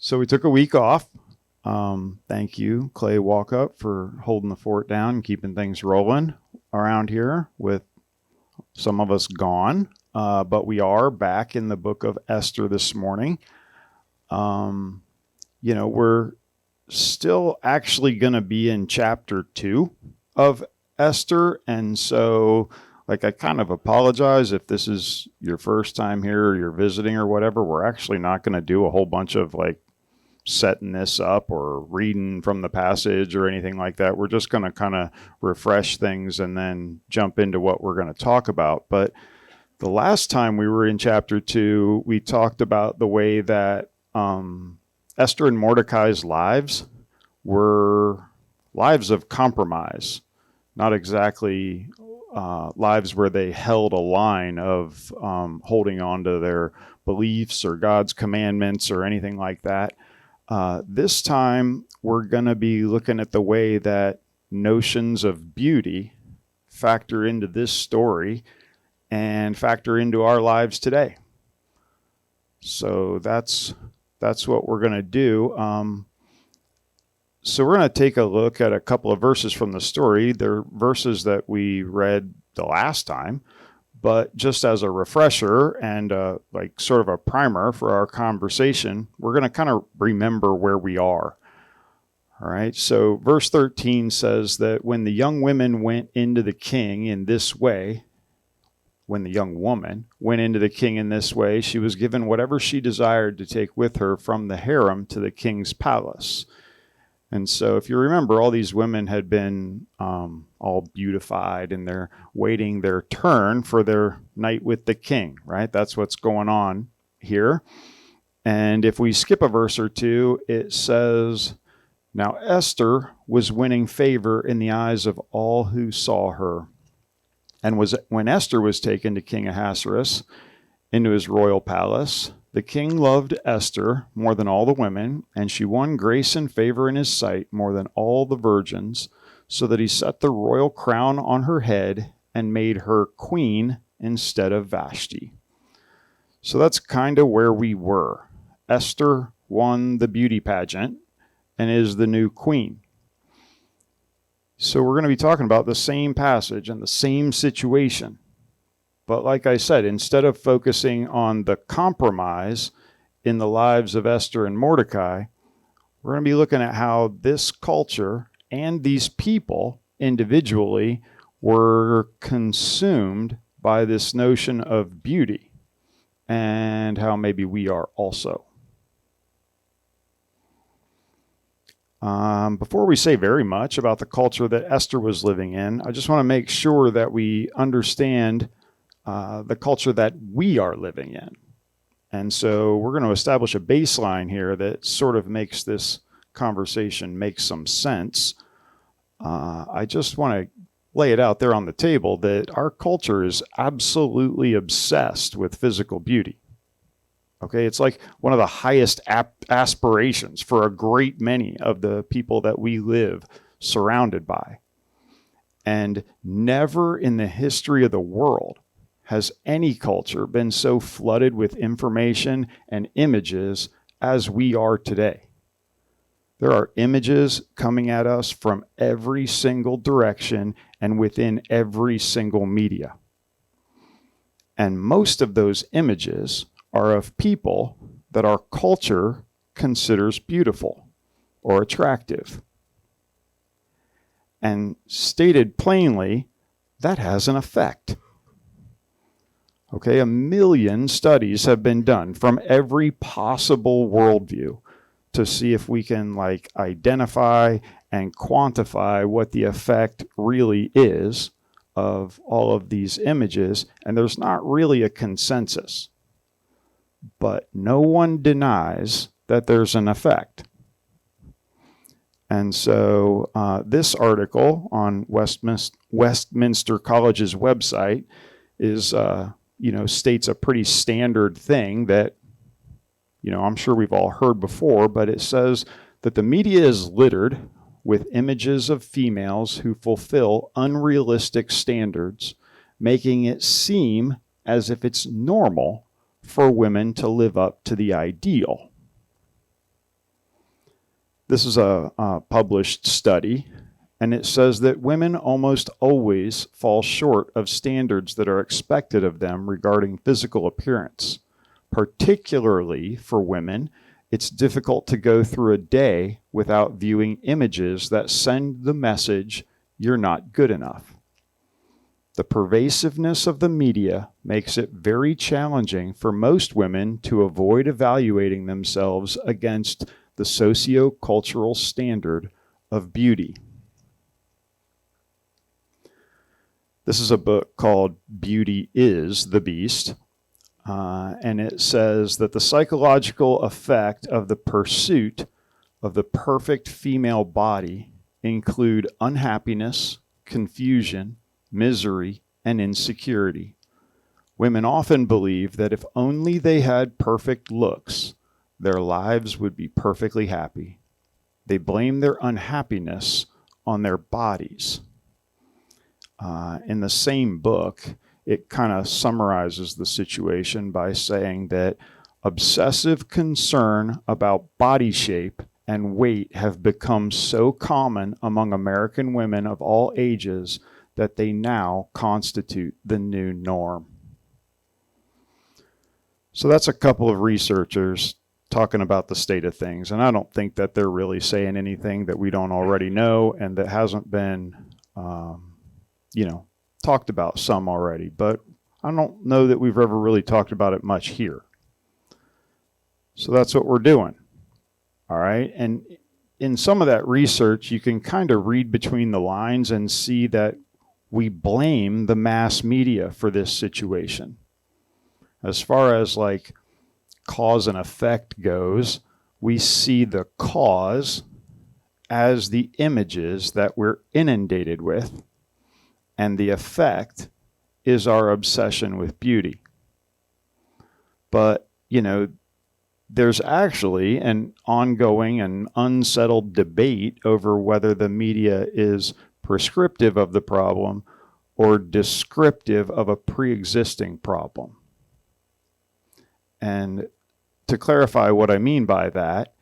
So we took a week off. Thank you, Clay Walkup, for holding the fort down and keeping things rolling around here with some of us gone. But we are back in the book of Esther this morning. We're still actually going to be in chapter 2 of Esther. And so, I kind of apologize if this is your first time here or you're visiting or whatever. We're actually not going to do a whole bunch of setting this up or reading from the passage or anything like that. We're just going to kind of refresh things and then jump into what we're going to talk about. But the last time we were in chapter 2, we talked about the way that Esther and Mordecai's lives were lives of compromise, not exactly lives where they held a line of holding on to their beliefs or God's commandments or anything like that. This time, we're going to be looking at the way that notions of beauty factor into this story and factor into our lives today. So that's what we're going to do. So we're going to take a look at a couple of verses from the story. They're verses that we read the last time, but just as a refresher and sort of a primer for our conversation, we're going to kind of remember where we are. All right, so verse 13 says that when the young women went into the king in this way, when the young woman went into the king in this way, she was given whatever she desired to take with her from the harem to the king's palace. And so if you remember, all these women had been all beautified and they're waiting their turn for their night with the king, right? That's what's going on here. And if we skip a verse or two, it says, "Now Esther was winning favor in the eyes of all who saw her. And when Esther was taken to King Ahasuerus into his royal palace, the king loved Esther more than all the women, and she won grace and favor in his sight more than all the virgins, so that he set the royal crown on her head and made her queen instead of Vashti." So that's kind of where we were. Esther won the beauty pageant and is the new queen. So we're going to be talking about the same passage and the same situation. But like I said, instead of focusing on the compromise in the lives of Esther and Mordecai, we're going to be looking at how this culture and these people individually were consumed by this notion of beauty and how maybe we are also. Before we say very much about the culture that Esther was living in, I just want to make sure that we understand the culture that we are living in. And so we're going to establish a baseline here that sort of makes this conversation make some sense. I just want to lay it out there on the table that our culture is absolutely obsessed with physical beauty. Okay, it's like one of the highest aspirations for a great many of the people that we live surrounded by. And never in the history of the world has any culture been so flooded with information and images as we are today. There are images coming at us from every single direction and within every single media. And most of those images are of people that our culture considers beautiful or attractive. And stated plainly, that has an effect. Okay, 1 million studies have been done from every possible worldview to see if we can identify and quantify what the effect really is of all of these images, and there's not really a consensus. But no one denies that there's an effect. And so this article on Westminster College's website is, states a pretty standard thing that, I'm sure we've all heard before, but it says that the media is littered with images of females who fulfill unrealistic standards, making it seem as if it's normal for women to live up to the ideal. This is a published study, and it says that women almost always fall short of standards that are expected of them regarding physical appearance. Particularly for women, it's difficult to go through a day without viewing images that send the message, "You're not good enough." The pervasiveness of the media makes it very challenging for most women to avoid evaluating themselves against the socio-cultural standard of beauty. This is a book called Beauty is the Beast, and it says that the psychological effect of the pursuit of the perfect female body include unhappiness, confusion, misery, and insecurity. Women often believe that if only they had perfect looks, their lives would be perfectly happy. They blame their unhappiness on their bodies. In the same book, it kind of summarizes the situation by saying that obsessive concern about body shape and weight have become so common among American women of all ages that they now constitute the new norm. So that's a couple of researchers talking about the state of things, and I don't think that they're really saying anything that we don't already know and that hasn't been talked about some already, but I don't know that we've ever really talked about it much here. So that's what we're doing. All right. And in some of that research, you can kind of read between the lines and see that we blame the mass media for this situation. As far as like cause and effect goes, we see the cause as the images that we're inundated with, and the effect is our obsession with beauty. But, there's actually an ongoing and unsettled debate over whether the media is prescriptive of the problem or descriptive of a pre-existing problem. And to clarify what I mean by that,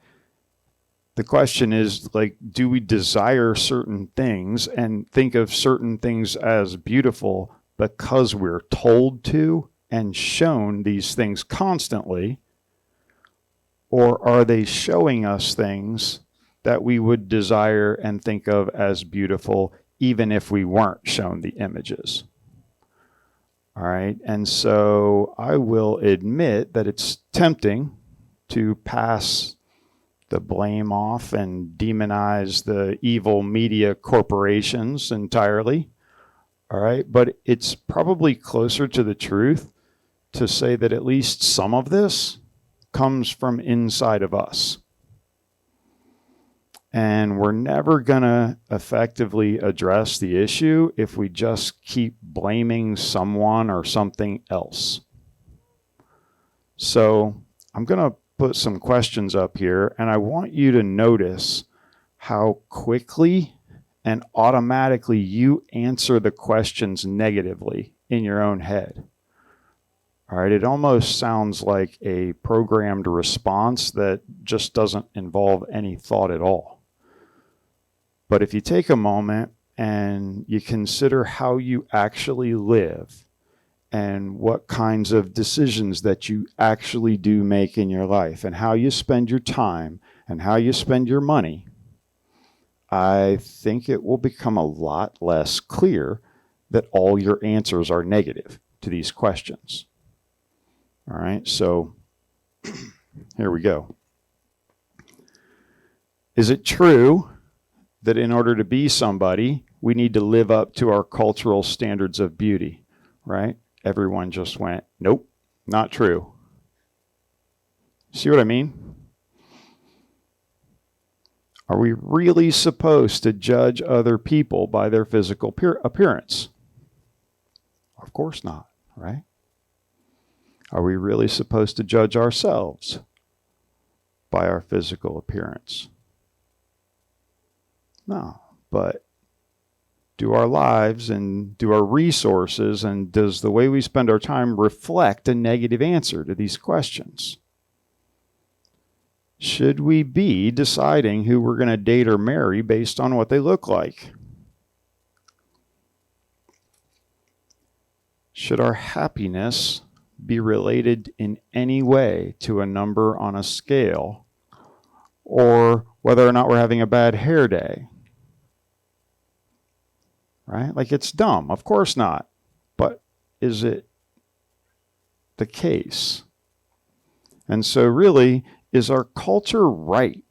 the question is, do we desire certain things and think of certain things as beautiful because we're told to and shown these things constantly? Or are they showing us things that we would desire and think of as beautiful even if we weren't shown the images? All right, and so I will admit that it's tempting to pass the blame off and demonize the evil media corporations entirely. All right, but it's probably closer to the truth to say that at least some of this comes from inside of us. And we're never going to effectively address the issue if we just keep blaming someone or something else. So I'm going to put some questions up here, and I want you to notice how quickly and automatically you answer the questions negatively in your own head. All right, it almost sounds like a programmed response that just doesn't involve any thought at all. But if you take a moment and you consider how you actually live and what kinds of decisions that you actually do make in your life and how you spend your time and how you spend your money, I think it will become a lot less clear that all your answers are negative to these questions. All right, so here we go. Is it true that in order to be somebody, we need to live up to our cultural standards of beauty, right? Everyone just went, nope, not true. See what I mean? Are we really supposed to judge other people by their physical appearance? Of course not, right? Are we really supposed to judge ourselves by our physical appearance? No, but do our lives and do our resources and does the way we spend our time reflect a negative answer to these questions? Should we be deciding who we're going to date or marry based on what they look like? Should our happiness be related in any way to a number on a scale, or whether or not we're having a bad hair day? Right? Like, it's dumb. Of course not. But is it the case? And so really, is our culture right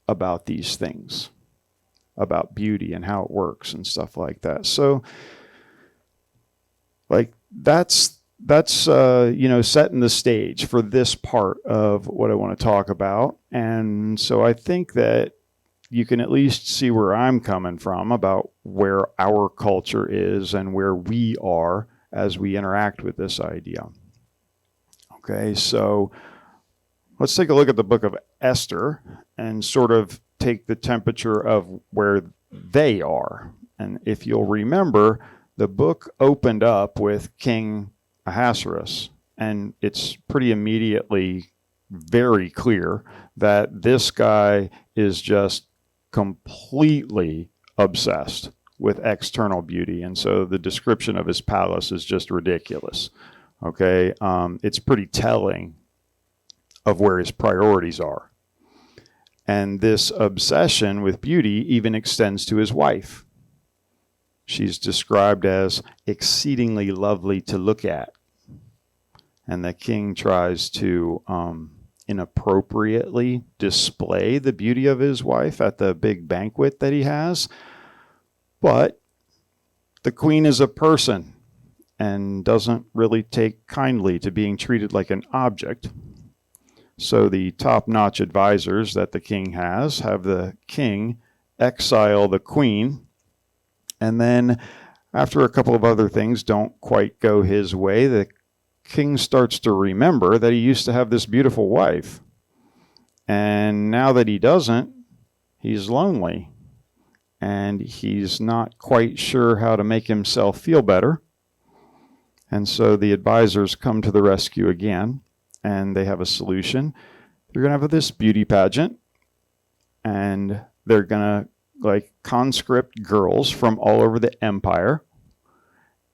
about these things, about beauty and how it works and stuff like that? So, like, that's setting the stage for this part of what I want to talk about. And so I think that you can at least see where I'm coming from about where our culture is and where we are as we interact with this idea. Okay, so let's take a look at the book of Esther and sort of take the temperature of where they are. And if you'll remember, the book opened up with King Ahasuerus, and it's pretty immediately very clear that this guy is just completely obsessed with external beauty. And so the description of his palace is just ridiculous. Okay, it's pretty telling of where his priorities are. And this obsession with beauty even extends to his wife. She's described as exceedingly lovely to look at. And the king tries to inappropriately display the beauty of his wife at the big banquet that he has. But the queen is a person and doesn't really take kindly to being treated like an object. So the top-notch advisors that the king has have the king exile the queen. And then after a couple of other things don't quite go his way, the king starts to remember that he used to have this beautiful wife. And now that he doesn't, he's lonely. And he's not quite sure how to make himself feel better. And so the advisors come to the rescue again, and they have a solution. They're going to have this beauty pageant, and they're going to conscript girls from all over the empire.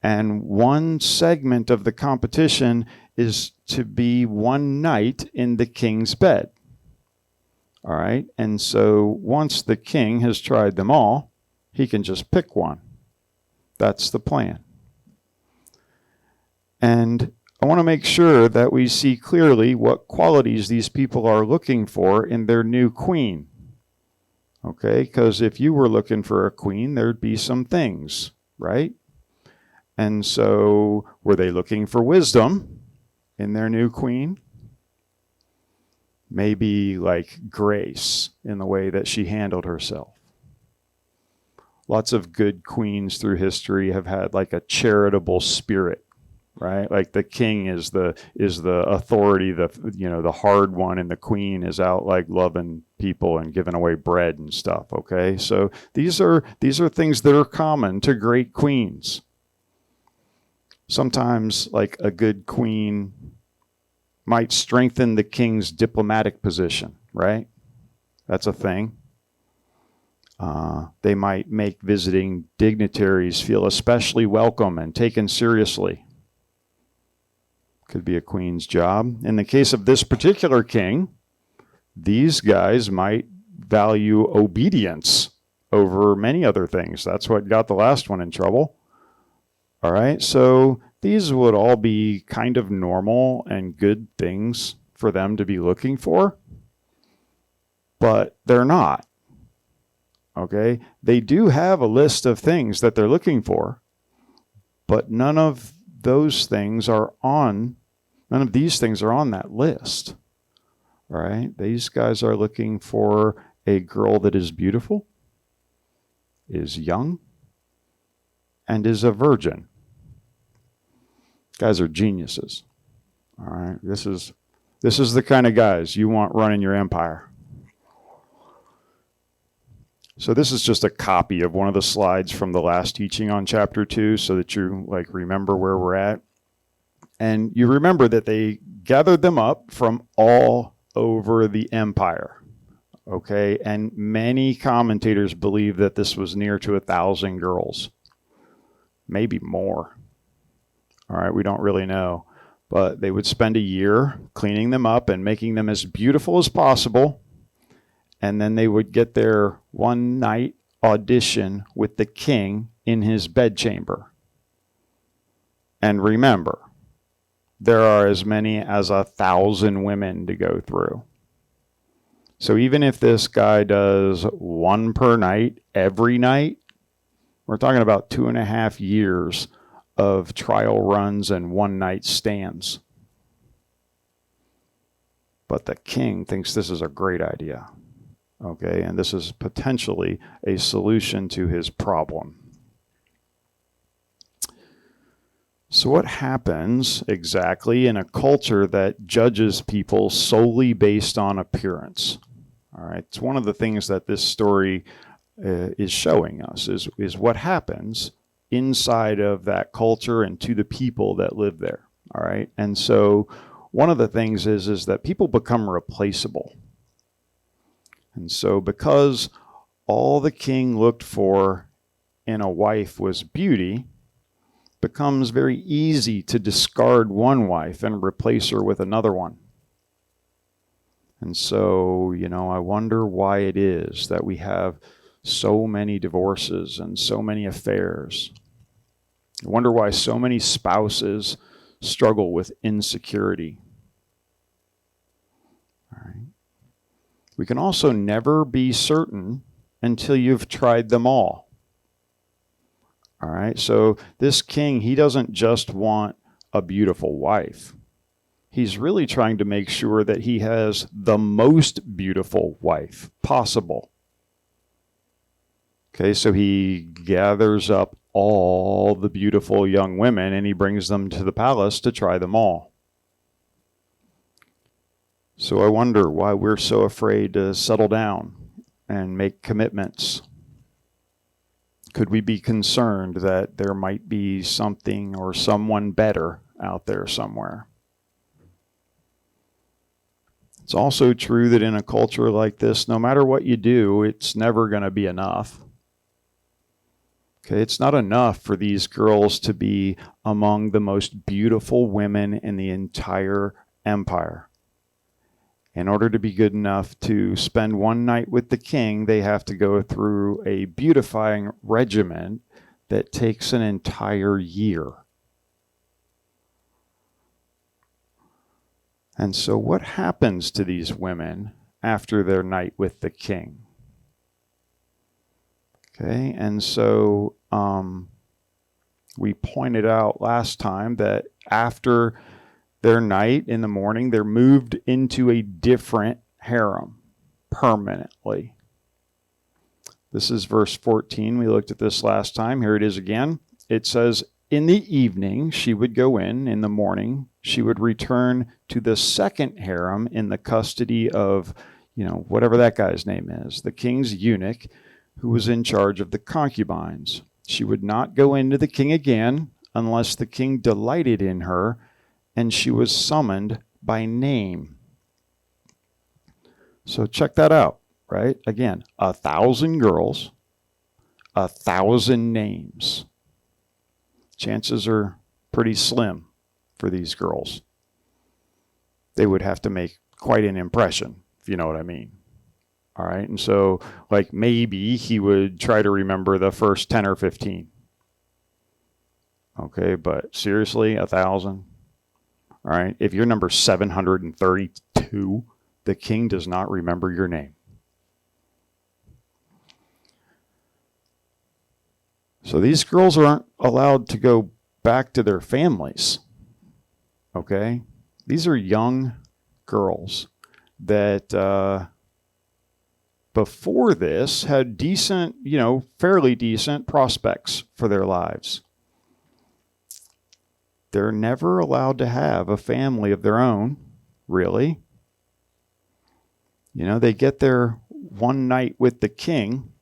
And one segment of the competition is to be one night in the king's bed. All right. And so once the king has tried them all, he can just pick one. That's the plan. And I want to make sure that we see clearly what qualities these people are looking for in their new queen. Okay, because if you were looking for a queen, there'd be some things, right? And so were they looking for wisdom in their new queen? Maybe like grace in the way that she handled herself. Lots of good queens through history have had like a charitable spirit, right? Like the king is the authority, the hard one, and the queen is out like loving people and giving away bread and stuff. Okay, so these are things that are common to great queens. Sometimes, like a good queen might strengthen the king's diplomatic position, right? That's a thing. They might make visiting dignitaries feel especially welcome and taken seriously. Could be a queen's job. In the case of this particular king, these guys might value obedience over many other things. That's what got the last one in trouble. All right, so these would all be kind of normal and good things for them to be looking for, but they're not. Okay, they do have a list of things that they're looking for, but none of these things are on that list. All right, these guys are looking for a girl that is beautiful, is young, and is a virgin. Guys are geniuses. All right, this is the kind of guys you want running your empire. So this is just a copy of one of the slides from the last teaching on chapter 2 so that you remember where we're at. And you remember that they gathered them up from all over the empire. Okay, and many commentators believe that this was near to 1,000 girls, maybe more. All right, we don't really know. But they would spend a year cleaning them up and making them as beautiful as possible. And then they would get their one night audition with the king in his bedchamber. And remember, there are as many as 1,000 women to go through. So even if this guy does one per night, every night, we're talking about 2.5 years of trial runs and one night stands. But the king thinks this is a great idea. Okay, and this is potentially a solution to his problem. So what happens exactly in a culture that judges people solely based on appearance? All right, it's one of the things that this story is showing us is what happens inside of that culture and to the people that live there. All right, and so one of the things is that people become replaceable. And so because all the king looked for in a wife was beauty, becomes very easy to discard one wife and replace her with another one. And so, I wonder why it is that we have so many divorces and so many affairs. I wonder why so many spouses struggle with insecurity. All right. We can also never be certain until you've tried them all. All right, so this king, he doesn't just want a beautiful wife. He's really trying to make sure that he has the most beautiful wife possible. Okay, so he gathers up all the beautiful young women and he brings them to the palace to try them all. So I wonder why we're so afraid to settle down and make commitments. Could we be concerned that there might be something or someone better out there somewhere? It's also true that in a culture like this, no matter what you do, it's never going to be enough. Okay, it's not enough for these girls to be among the most beautiful women in the entire empire. In order to be good enough to spend one night with the king, they have to go through a beautifying regimen that takes an entire year. And so what happens to these women after their night with the king? Okay, and so we pointed out last time that after their night in the morning, they're moved into a different harem permanently. This is verse 14. We looked at this last time. Here it is again. It says, in the evening, she would go in the morning, she would return to the second harem in the custody of, whatever that guy's name is, the king's eunuch, who was in charge of the concubines. She would not go into the king again unless the king delighted in her and she was summoned by name. So check that out, right? Again, 1,000 girls, 1,000 names. Chances are pretty slim for these girls. They would have to make quite an impression, if you know what I mean. All right, and so maybe he would try to remember the first 10 or 15. Okay, but seriously, 1,000? All right, if you're number 732, the king does not remember your name. So these girls aren't allowed to go back to their families. Okay, these are young girls that before this had decent, fairly decent prospects for their lives. They're never allowed to have a family of their own, really. They get their one night with the king,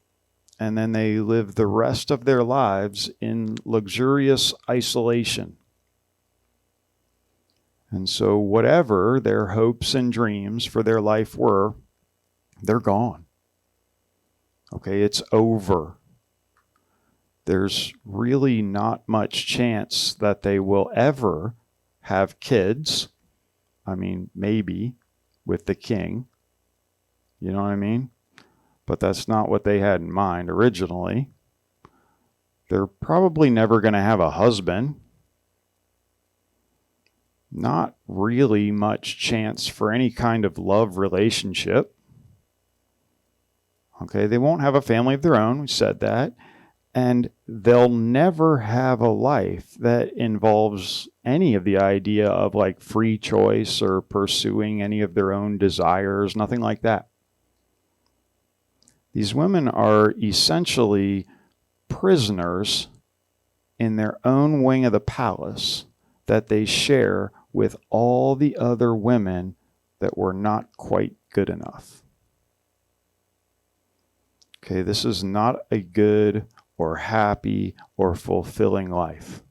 and then they live the rest of their lives in luxurious isolation. And so whatever their hopes and dreams for their life were, they're gone. Okay, it's over. There's really not much chance that they will ever have kids. I mean, maybe with the king. You know what I mean? But that's not what they had in mind originally. They're probably never going to have a husband. Not really much chance for any kind of love relationship. Okay, they won't have a family of their own. We said that. And they'll never have a life that involves any of the idea of like free choice or pursuing any of their own desires, nothing like that. These women are essentially prisoners in their own wing of the palace that they share with all the other women that were not quite good enough. Okay, this is not a good or happy or fulfilling life.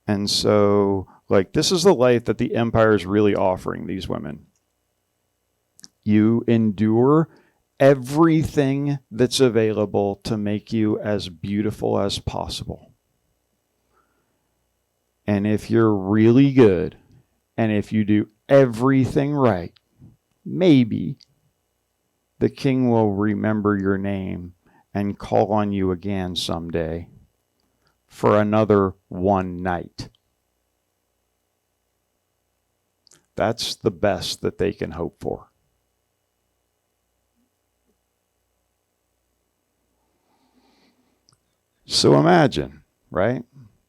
And so, like, this is the life that the empire is really offering these women. You endure everything that's available to make you as beautiful as possible. And if you're really good, and if you do everything right, maybe the king will remember your name and call on you again someday for another one night. That's the best that they can hope for. So imagine, right,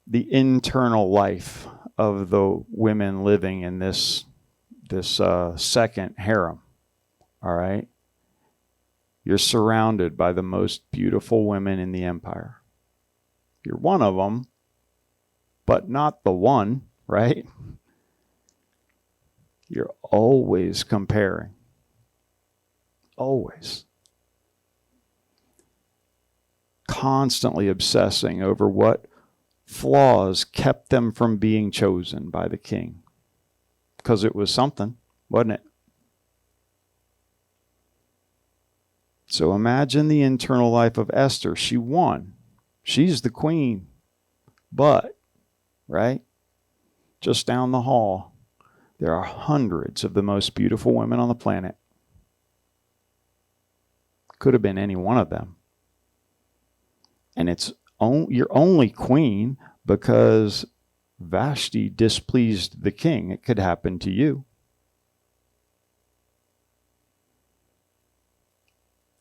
the internal life of the women living in this second harem, all right? You're surrounded by the most beautiful women in the empire. You're one of them, but not the one, right? You're always comparing. Always. Constantly obsessing over what flaws kept them from being chosen by the king. Because it was something, wasn't it? So imagine the internal life of Esther. She won. She's the queen. But, right, just down the hall, there are hundreds of the most beautiful women on the planet. Could have been any one of them. And you're only queen because Vashti displeased the king. It could happen to you.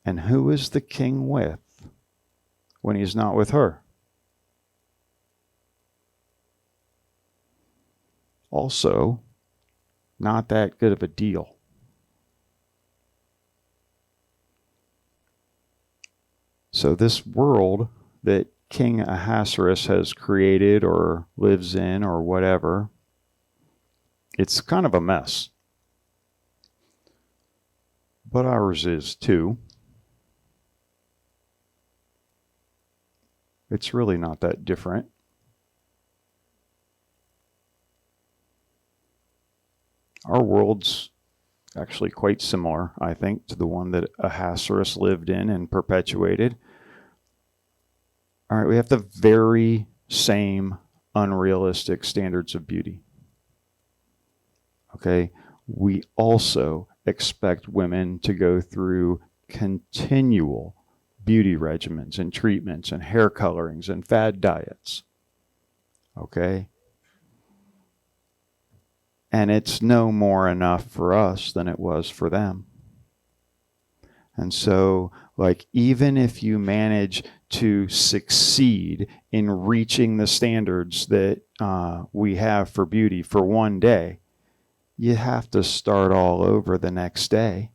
And who is the king with when he's not with her? Also, not that good of a deal. So this world that King Ahasuerus has created or lives in or whatever, it's kind of a mess. But ours is too. It's really not that different. Our world's actually quite similar, I think, to the one that Ahasuerus lived in and perpetuated. All right, we have the very same unrealistic standards of beauty. Okay, we also expect women to go through continual beauty regimens and treatments and hair colorings and fad diets. Okay? And it's no more enough for us than it was for them. And so, like, even if you manage to succeed in reaching the standards that we have for beauty for one day, you have to start all over the next day.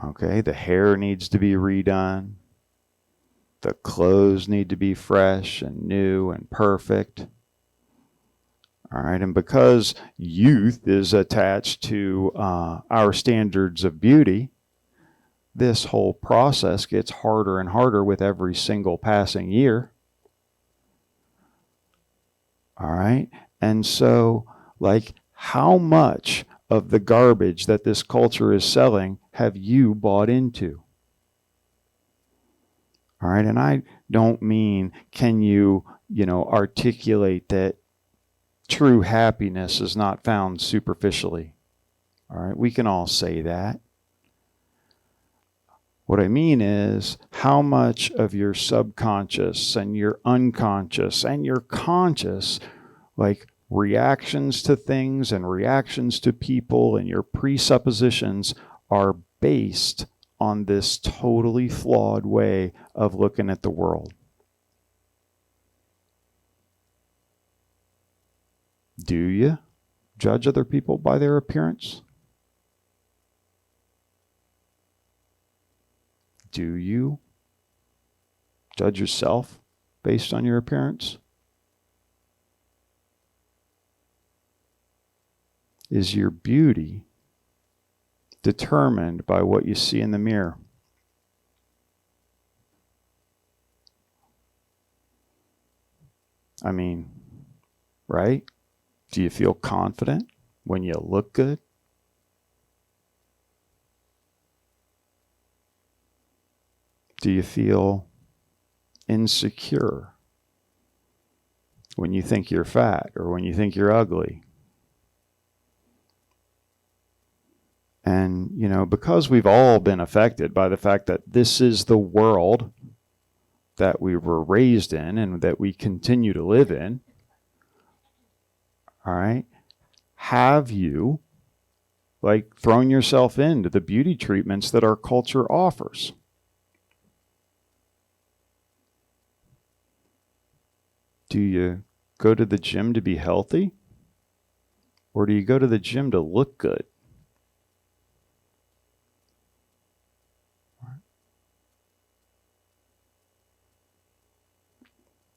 Okay, the hair needs to be redone. The clothes need to be fresh and new and perfect. All right, and because youth is attached to our standards of beauty, this whole process gets harder and harder with every single passing year. All right, and so Like, how much of the garbage that this culture is selling have you bought into? All right. And I don't mean, can you, articulate that true happiness is not found superficially. All right. We can all say that. What I mean is, how much of your subconscious and your unconscious and your conscious, like reactions to things and reactions to people and your presuppositions, are based on this totally flawed way of looking at the world? Do you judge other people by their appearance? Do you judge yourself based on your appearance? Is your beauty determined by what you see in the mirror? I mean, right? Do you feel confident when you look good? Do you feel insecure when you think you're fat or when you think you're ugly? And, because we've all been affected by the fact that this is the world that we were raised in and that we continue to live in, all right, have you, thrown yourself into the beauty treatments that our culture offers? Do you go to the gym to be healthy? Or do you go to the gym to look good?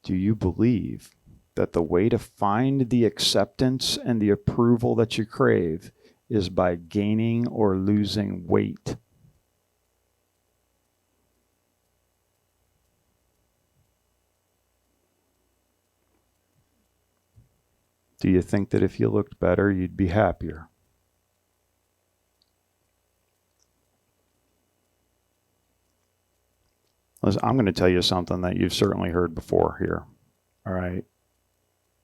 Do you believe that the way to find the acceptance and the approval that you crave is by gaining or losing weight? Do you think that if you looked better, you'd be happier? Listen, I'm going to tell you something that you've certainly heard before here, all right?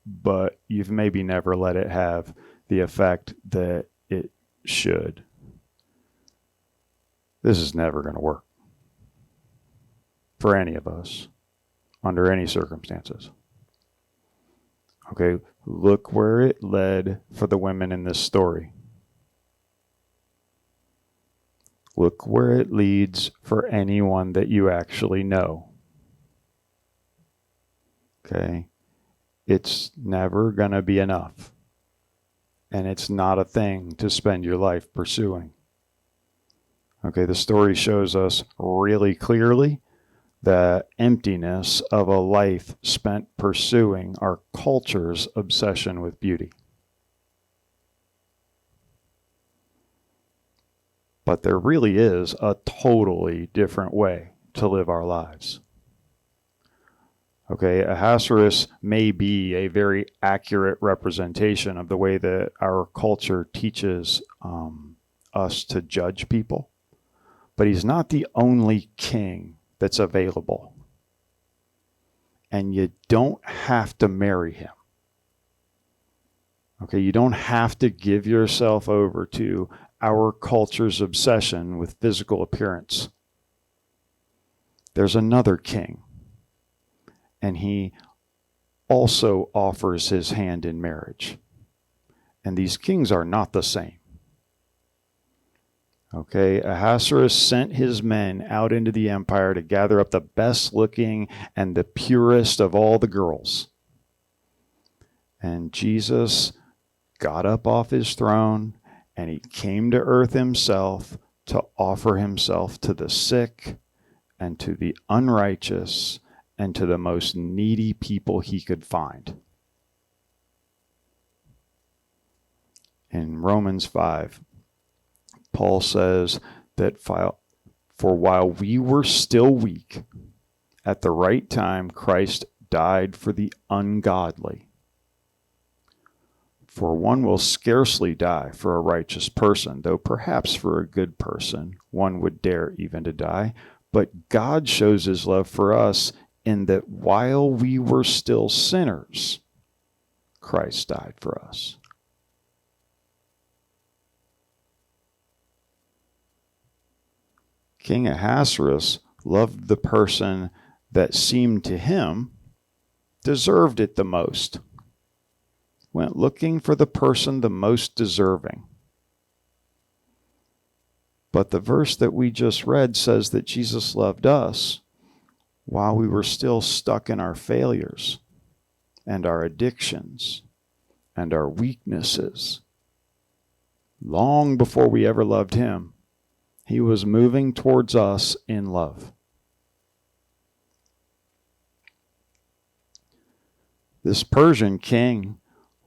But you've maybe never let it have the effect that it should. This is never going to work for any of us under any circumstances. Okay, look where it led for the women in this story. Look where it leads for anyone that you actually know. Okay, it's never going to be enough. And it's not a thing to spend your life pursuing. Okay, the story shows us really clearly the emptiness of a life spent pursuing our culture's obsession with beauty. But there really is a totally different way to live our lives. Okay, Ahasuerus may be a very accurate representation of the way that our culture teaches us to judge people, but he's not the only king that's available. And you don't have to marry him. Okay, you don't have to give yourself over to our culture's obsession with physical appearance. There's another king, and he also offers his hand in marriage. And these kings are not the same. Okay, Ahasuerus sent his men out into the empire to gather up the best looking and the purest of all the girls. And Jesus got up off his throne and he came to earth himself to offer himself to the sick and to the unrighteous and to the most needy people he could find. In Romans 5, Paul says that for while we were still weak, at the right time Christ died for the ungodly. For one will scarcely die for a righteous person, though perhaps for a good person one would dare even to die. But God shows his love for us in that while we were still sinners, Christ died for us. King Ahasuerus loved the person that seemed to him deserved it the most. Went looking for the person the most deserving. But the verse that we just read says that Jesus loved us while we were still stuck in our failures and our addictions and our weaknesses. Long before we ever loved him, he was moving towards us in love. This Persian king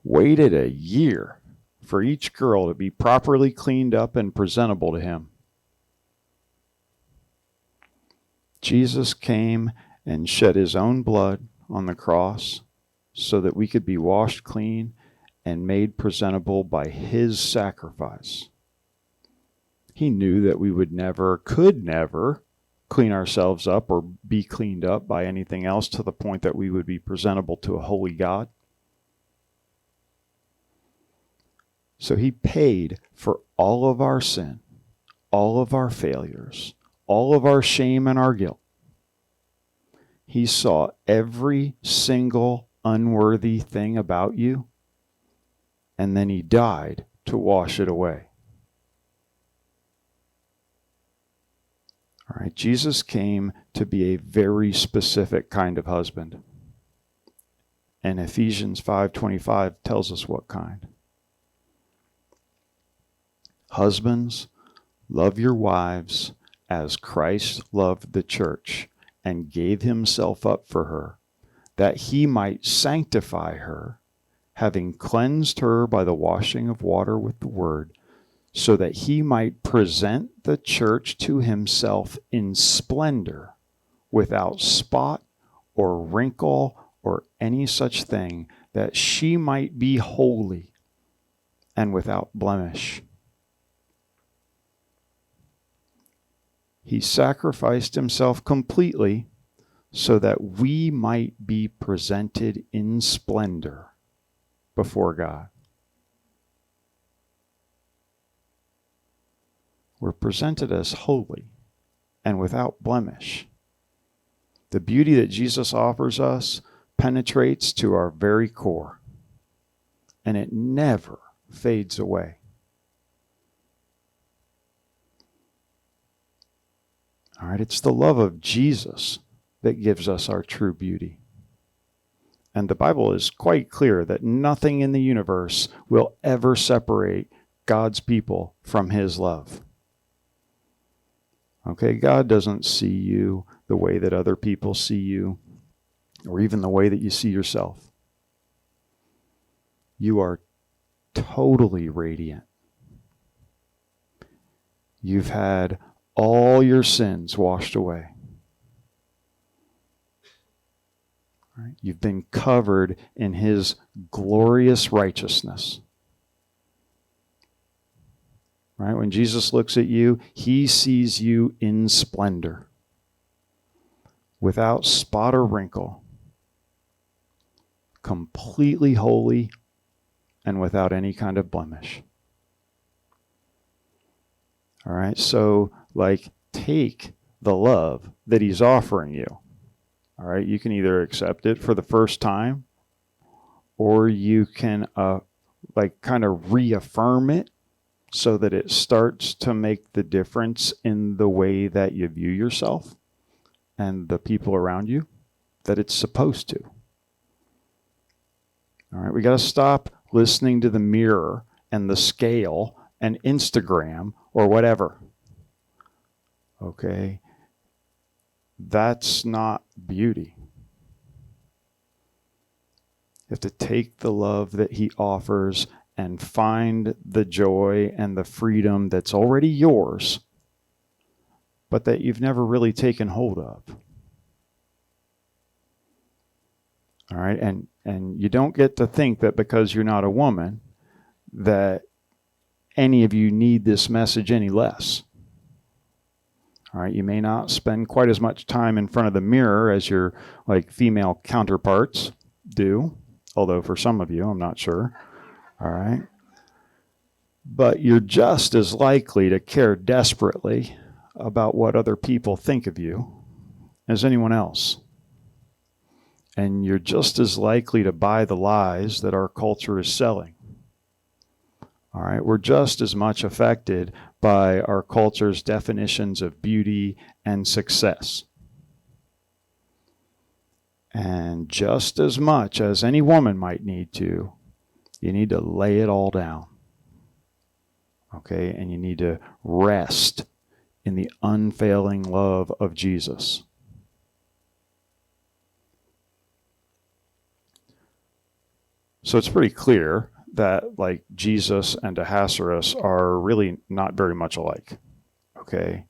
waited a year for each girl to be properly cleaned up and presentable to him. Jesus came and shed his own blood on the cross so that we could be washed clean and made presentable by his sacrifice. He knew that we could never clean ourselves up or be cleaned up by anything else to the point that we would be presentable to a holy God. So he paid for all of our sin, all of our failures, all of our shame and our guilt. He saw every single unworthy thing about you, and then he died to wash it away. All right, Jesus came to be a very specific kind of husband. And Ephesians 5:25 tells us what kind. Husbands, love your wives as Christ loved the church and gave himself up for her, that he might sanctify her, having cleansed her by the washing of water with the word, so that he might present the church to himself in splendor, without spot or wrinkle or any such thing, that she might be holy and without blemish. He sacrificed himself completely so that we might be presented in splendor before God. We're presented as holy and without blemish. The beauty that Jesus offers us penetrates to our very core, and it never fades away. All right, it's the love of Jesus that gives us our true beauty. And the Bible is quite clear that nothing in the universe will ever separate God's people from his love. Okay, God doesn't see you the way that other people see you, or even the way that you see yourself. You are totally radiant. You've had all your sins washed away. Right? You've been covered in his glorious righteousness. Right? When Jesus looks at you, he sees you in splendor, without spot or wrinkle, completely holy and without any kind of blemish. All right, so take the love that he's offering you. All right, you can either accept it for the first time, or you can kind of reaffirm it so that it starts to make the difference in the way that you view yourself and the people around you that it's supposed to. All right, we got to stop listening to the mirror and the scale and Instagram or whatever. Okay? That's not beauty. You have to take the love that he offers and find the joy and the freedom that's already yours, but that you've never really taken hold of. All right, and you don't get to think that because you're not a woman, that any of you need this message any less. All right, you may not spend quite as much time in front of the mirror as your female counterparts do, although for some of you, I'm not sure. All right. But you're just as likely to care desperately about what other people think of you as anyone else. And you're just as likely to buy the lies that our culture is selling. All right, we're just as much affected by our culture's definitions of beauty and success. And just as much as any woman might need to, you need to lay it all down. Okay, and you need to rest in the unfailing love of Jesus. So it's pretty clear that Jesus and Ahasuerus are really not very much alike. Okay?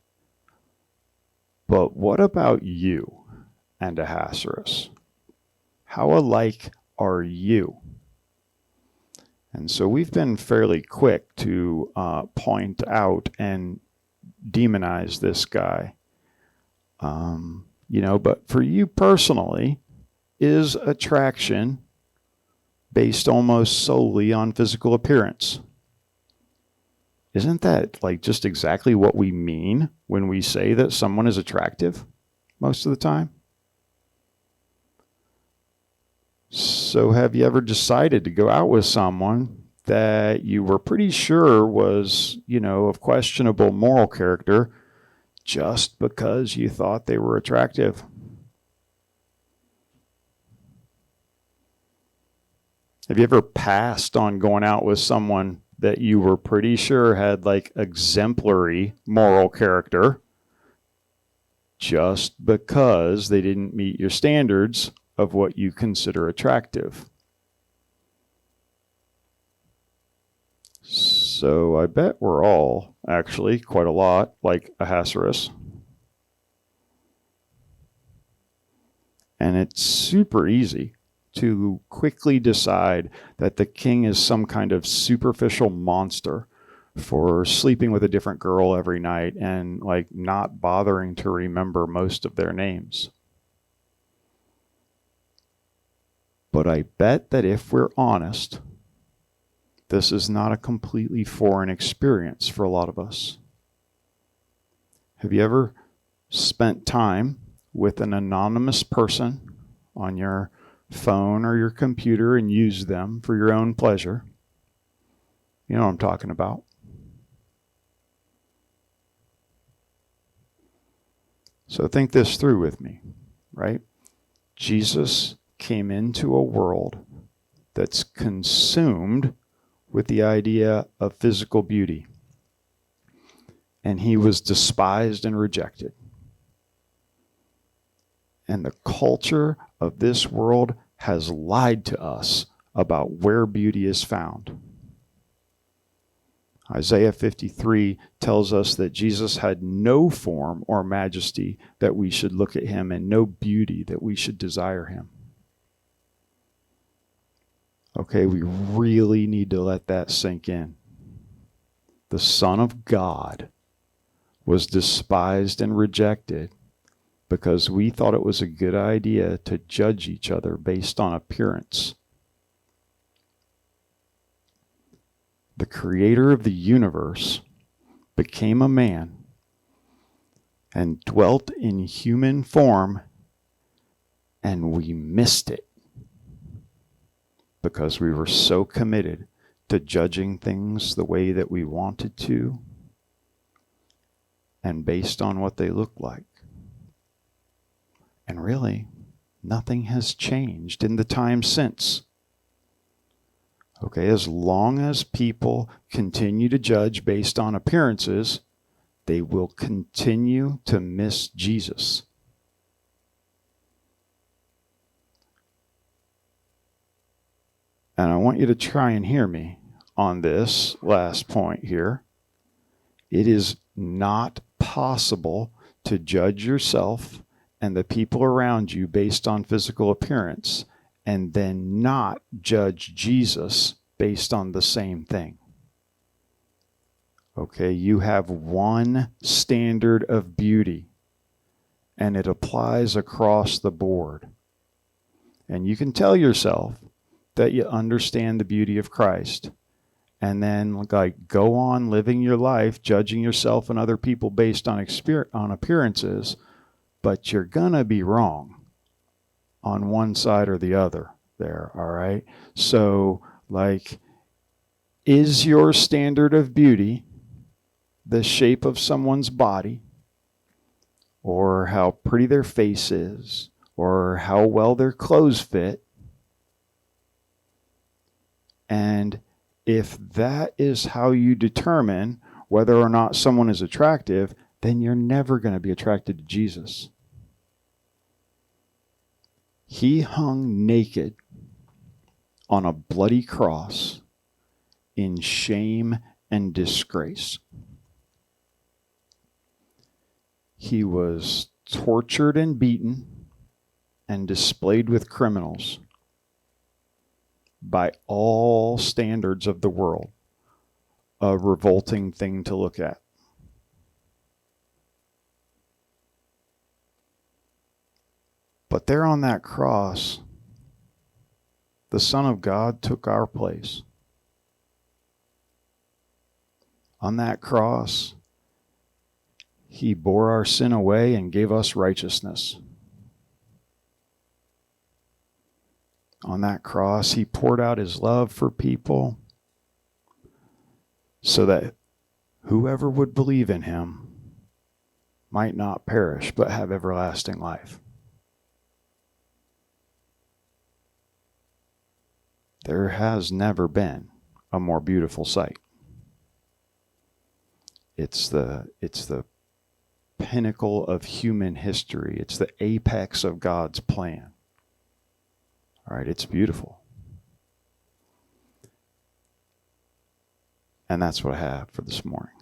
But what about you and Ahasuerus? How alike are you? And so we've been fairly quick to point out and demonize this guy. But for you personally, is attraction based almost solely on physical appearance? Isn't that just exactly what we mean when we say that someone is attractive most of the time? So have you ever decided to go out with someone that you were pretty sure was, of questionable moral character just because you thought they were attractive? Have you ever passed on going out with someone that you were pretty sure had exemplary moral character just because they didn't meet your standards of what you consider attractive? So I bet we're all actually quite a lot like Ahasuerus. And it's super easy to quickly decide that the king is some kind of superficial monster for sleeping with a different girl every night and not bothering to remember most of their names. But I bet that if we're honest, this is not a completely foreign experience for a lot of us. Have you ever spent time with an anonymous person on your phone or your computer and used them for your own pleasure? You know what I'm talking about. So think this through with me, right? Jesus came into a world that's consumed with the idea of physical beauty. And he was despised and rejected. And the culture of this world has lied to us about where beauty is found. Isaiah 53 tells us that Jesus had no form or majesty that we should look at him, and no beauty that we should desire him. Okay, we really need to let that sink in. The Son of God was despised and rejected because we thought it was a good idea to judge each other based on appearance. The creator of the universe became a man and dwelt in human form, and we missed it because we were so committed to judging things the way that we wanted to and based on what they look like. And really, nothing has changed in the time since. Okay, as long as people continue to judge based on appearances, they will continue to miss Jesus. And I want you to try and hear me on this last point here. It is not possible to judge yourself and the people around you based on physical appearance and then not judge Jesus based on the same thing. Okay, you have one standard of beauty, and it applies across the board. And you can tell yourself that you understand the beauty of Christ, and then go on living your life, judging yourself and other people based on appearances, but you're gonna be wrong on one side or the other there, all right? So, is your standard of beauty the shape of someone's body, or how pretty their face is, or how well their clothes fit? And if that is how you determine whether or not someone is attractive, then you're never going to be attracted to Jesus. He hung naked on a bloody cross in shame and disgrace. He was tortured and beaten and displayed with criminals by all standards of the world. A revolting thing to look at. But there on that cross, the Son of God took our place. On that cross, he bore our sin away and gave us righteousness. On that cross, he poured out his love for people so that whoever would believe in him might not perish but have everlasting life. There has never been a more beautiful sight. It's the pinnacle of human history. It's the apex of God's plan. All right, it's beautiful. And that's what I have for this morning.